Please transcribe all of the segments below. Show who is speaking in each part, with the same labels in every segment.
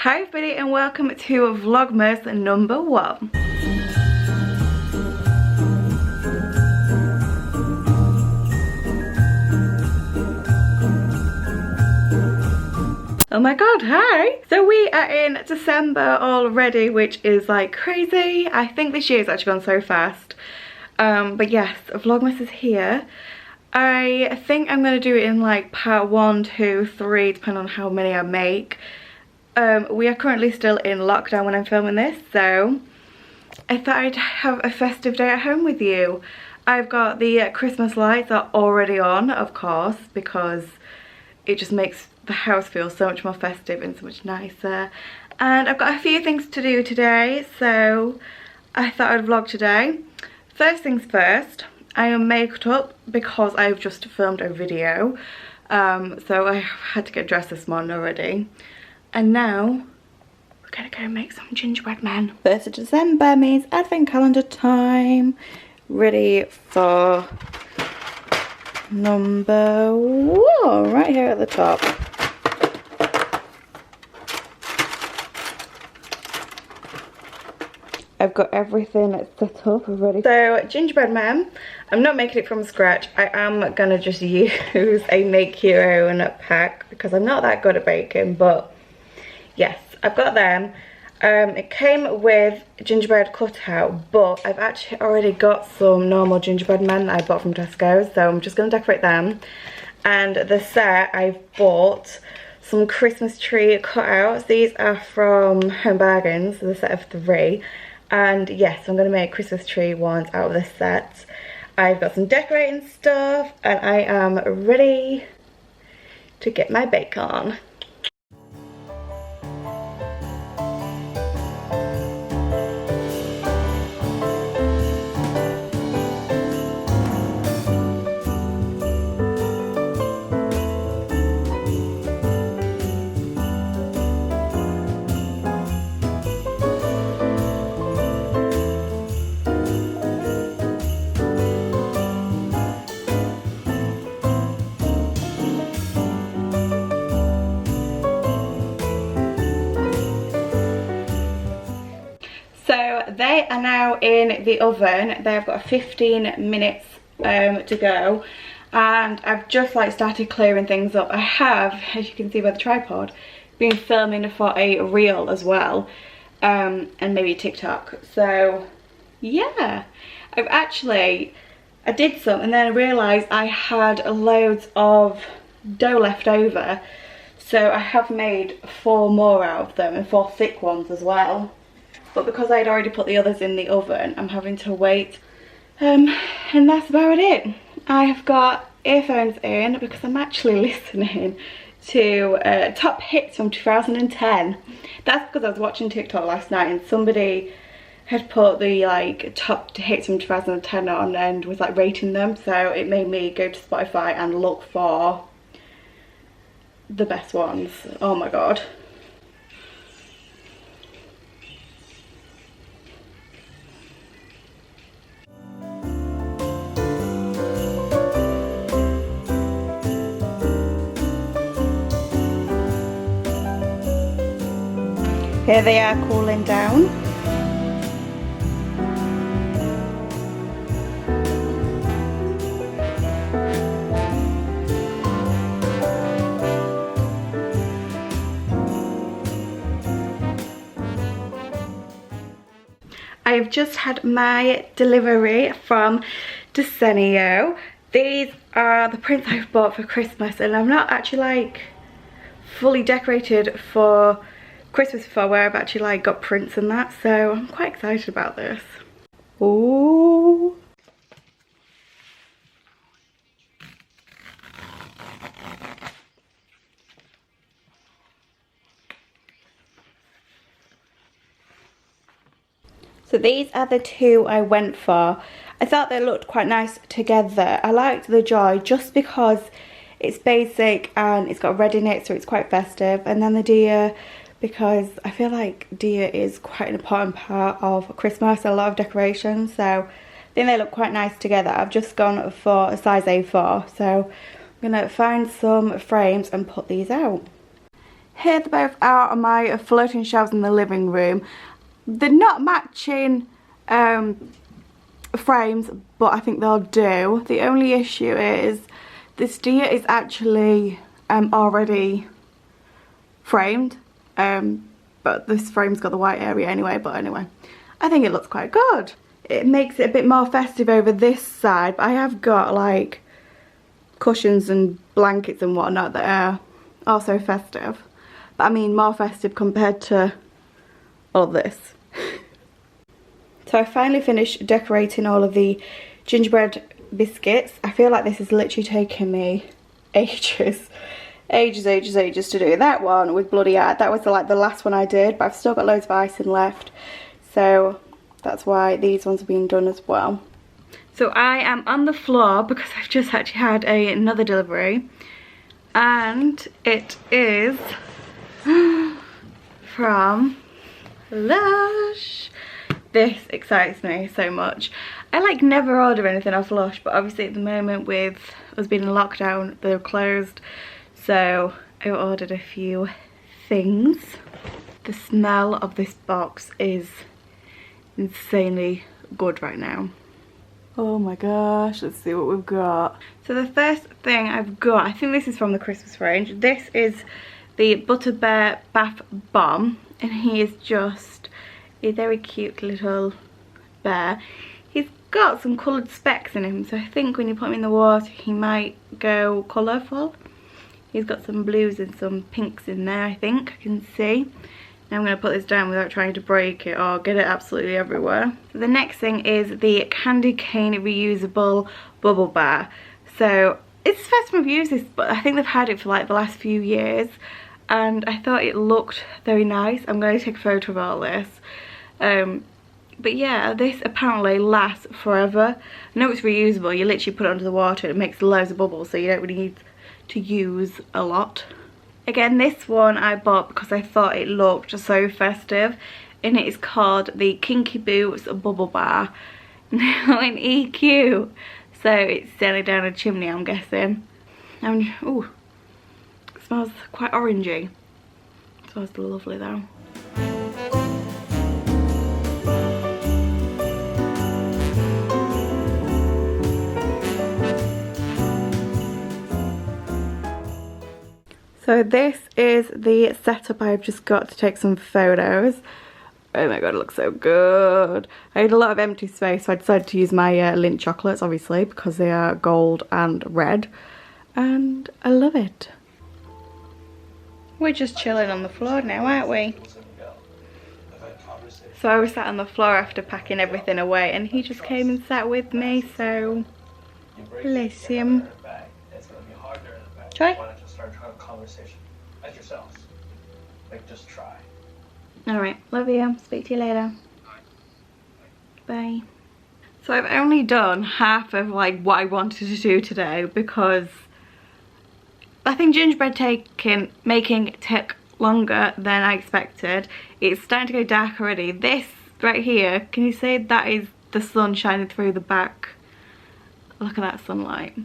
Speaker 1: Hi everybody and welcome to Vlogmas number 1. Oh my god, hi! So we are in December already, which is like crazy. I think this year's actually gone so fast. But yes, Vlogmas is here. I think I'm going to do it in like part 1, 2, 3, depending on how many I make. We are currently still in lockdown when I'm filming this, so I thought I'd have a festive day at home with you. I've got the Christmas lights are already on, of course, because it just makes the house feel so much more festive and so much nicer. And I've got a few things to do today, so I thought I'd vlog today. First things first, I am maked up because I've just filmed a video, so I had to get dressed this morning already. And now we're gonna go make some gingerbread men. 1st of December means advent calendar time. Ready for number 1 right here at the top. I've got everything set up ready. So gingerbread man, I'm not making it from scratch. I am gonna just use a make your own pack because I'm not that good at baking, but yes, I've got them. It came with gingerbread cutout, but I've actually already got some normal gingerbread men that I bought from Tesco, so I'm just going to decorate them. And the set, I've bought some Christmas tree cutouts. These are from Home Bargains, the set of 3. And yes, I'm going to make Christmas tree ones out of this set. I've got some decorating stuff, and I am ready to get my bake on. They are now in the oven. They've got 15 minutes to go, and I've just like started clearing things up. I have, as you can see by the tripod, been filming for a reel as well, and maybe TikTok. So yeah, I did some and then I realised I had loads of dough left over, so I have made 4 more out of them, and 4 thick ones as well. But because I'd already put the others in the oven, I'm having to wait. And that's about it. I have got earphones in because I'm actually listening to top hits from 2010. That's because I was watching TikTok last night and somebody had put the like top hits from 2010 on and was like rating them. So it made me go to Spotify and look for the best ones. Oh my god. Here they are cooling down. I've just had my delivery from Desenio. These are the prints I've bought for Christmas, and I'm not actually like fully decorated for Christmas before where I've actually like got prints and that, so I'm quite excited about this. Ooh. So these are the 2 I went for. I thought they looked quite nice together. I liked the joy just because it's basic and it's got red in it, so it's quite festive. And then the deer, because I feel like deer is quite an important part of Christmas, a lot of decorations, so I think they look quite nice together. I've just gone for a size A4, so I'm going to find some frames and put these out. Here they both are on my floating shelves in the living room. They're not matching frames, but I think they'll do. The only issue is this deer is actually already framed, but this frame's got the white area anyway. But anyway, I think it looks quite good. It makes it a bit more festive over this side, but I have got like cushions and blankets and whatnot that are also festive, but I mean more festive compared to all this. So I finally finished decorating all of the gingerbread biscuits. I feel like this is literally taking me ages to do. That one with bloody art, that was like the last one I did, but I've still got loads of icing left, so that's why these ones are being done as well. So I am on the floor because I've just actually had another delivery, and it is from Lush. This excites me so much. I like never order anything off Lush, but obviously at the moment with us being in lockdown, they're closed, so I ordered a few things. The smell of this box is insanely good right now. Oh my gosh, let's see what we've got. So the first thing I've got, I think this is from the Christmas range. This is the Butter Bear Bath Bomb, and he is just a very cute little bear. He's got some coloured specks in him, so I think when you put him in the water he might go colourful. He's got some blues and some pinks in there, I think I can see. Now I'm going to put this down without trying to break it or get it absolutely everywhere. So the next thing is the Candy Cane Reusable Bubble Bar. So it's the first time I've used this, but I think they've had it for like the last few years, and I thought it looked very nice. I'm going to take a photo of all this. But yeah, this apparently lasts forever. I know it's reusable, you literally put it under the water, it makes loads of bubbles, so you don't really need to use a lot. Again, this one I bought because I thought it looked so festive, and it is called the Kinky Boots Bubble Bar. Now in EQ, so it's sailing down a chimney, I'm guessing. And ooh, it smells quite orangey. It smells lovely though. So this is the setup I've just got to take some photos. Oh my god, it looks so good. I had a lot of empty space, so I decided to use my Lindt chocolates, obviously, because they are gold and red. And I love it. We're just chilling on the floor now, aren't we? So I was sat on the floor after packing everything away, and he just came and sat with me, so bless him. Try?
Speaker 2: Conversation as yourselves. Like, just try.
Speaker 1: Alright, love you. Speak to you later. Bye. So I've only done half of like what I wanted to do today, because I think gingerbread making took longer than I expected. It's starting to go dark already. This right here, can you see that is the sun shining through the back? Look at that sunlight.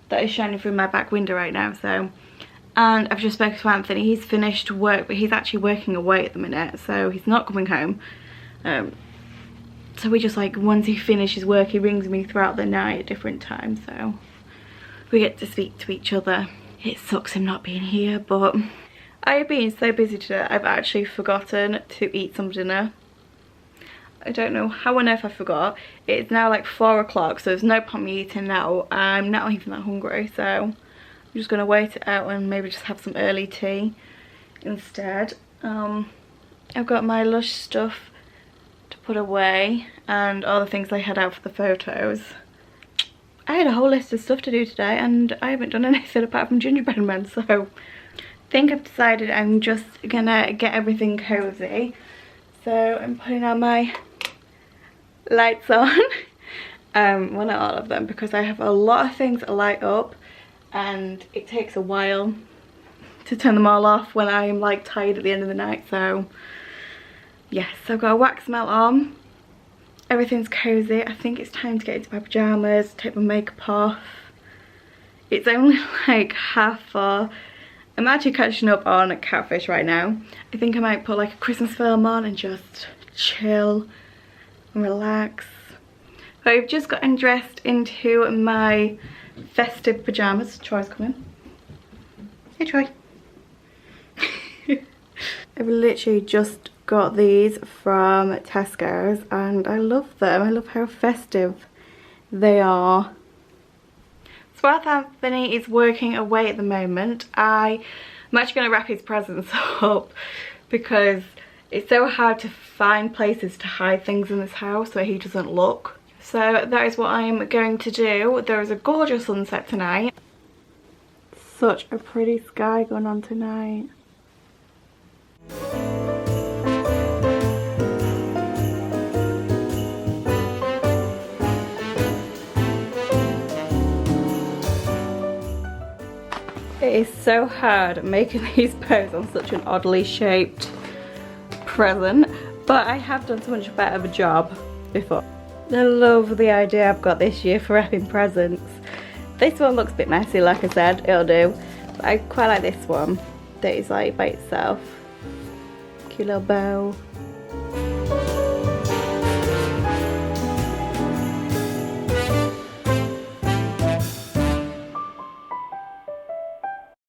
Speaker 1: That is shining through my back window right now, so. And I've just spoken to Anthony. He's finished work, but he's actually working away at the minute, so he's not coming home. So we just like, once he finishes work, he rings me throughout the night at different times, so we get to speak to each other. It sucks him not being here, but I have been so busy today, I've actually forgotten to eat some dinner. I don't know how on earth I forgot. It's now like 4 o'clock, so there's no point me eating now. I'm not even that hungry, so I'm just going to wait it out and maybe just have some early tea instead. I've got my Lush stuff to put away and all the things I had out for the photos. I had a whole list of stuff to do today and I haven't done anything apart from gingerbread men, so I think I've decided I'm just gonna get everything cozy. So I'm putting on my lights on. Well, not all of them, because I have a lot of things that light up and it takes a while to turn them all off when I'm like tired at the end of the night. So yes, I've got a wax melt on. Everything's cozy. I think it's time to get into my pyjamas, take my makeup off. It's only like 4:30 I'm actually catching up on Catfish right now. I think I might put like a Christmas film on and just chill and relax. But I've just gotten dressed into my festive pyjamas. Troy's coming. Hey Troy. I've literally just got these from Tesco's and I love them. I love how festive they are. So while Anthony is working away at the moment, I'm actually going to wrap his presents up because it's so hard to find places to hide things in this house where he doesn't look. So that is what I'm going to do. There is a gorgeous sunset tonight. Such a pretty sky going on tonight. It is so hard making these bows on such an oddly shaped present, but I have done so much better of a job before. I love the idea I've got this year for wrapping presents. This one looks a bit messy, like I said, it'll do. But I quite like this one that is like by itself. Cute little bow.